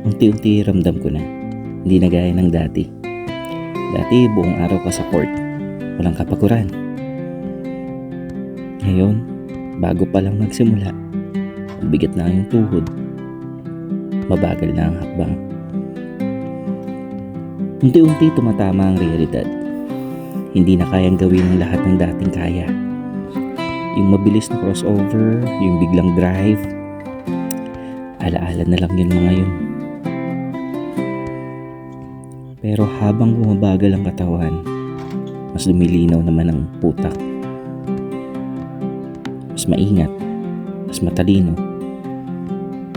Unti-unti ramdam ko na, hindi na gaya ng dati. Dati buong araw ka sa court, walang kapaguran. Ngayon, bago pa lang nagsimula, mabigat na yung tuhod. Mabagal na ang hakbang. Unti-unti tumatama ang realidad. Hindi na kayang gawin ng lahat ng dating kaya. Yung mabilis na crossover, yung biglang drive, alaala na lang yun mga yun. Pero habang bumabagal ang katawan, mas lumilinaw naman ang utak. Mas maingat, mas matalino,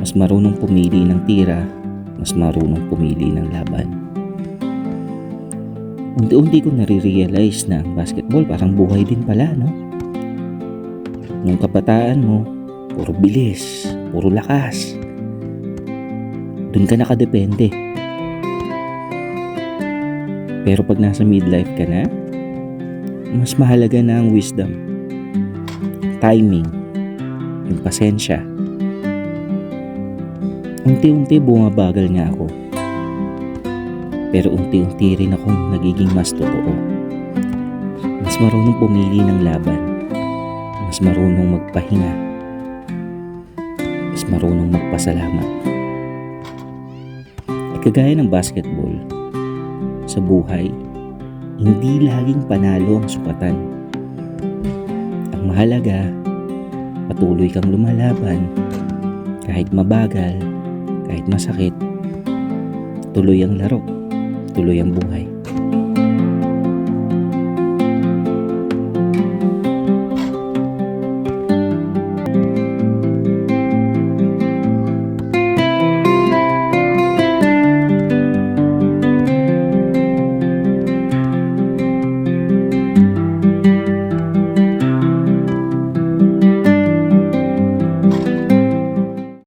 mas marunong pumili ng tira, mas marunong pumili ng laban. Unti-unti ko nare-realize na ang basketball parang buhay din pala, no? Nung kabataan mo, puro bilis, puro lakas. Doon ka nakadepende. Pero pag nasa midlife ka na, mas mahalaga na ang wisdom, timing, yung pasensya. Unti-unti bumabagal nga ako. Pero unti-unti rin akong nagiging mas totoo. Mas marunong pumili ng laban. Mas marunong magpahinga. Mas marunong magpasalamat. At kagaya ng basketball, sa buhay, hindi laging panalo ang sukatan. Ang mahalaga, patuloy kang lumalaban. Kahit mabagal, kahit masakit, tuloy ang laro, tuloy ang buhay.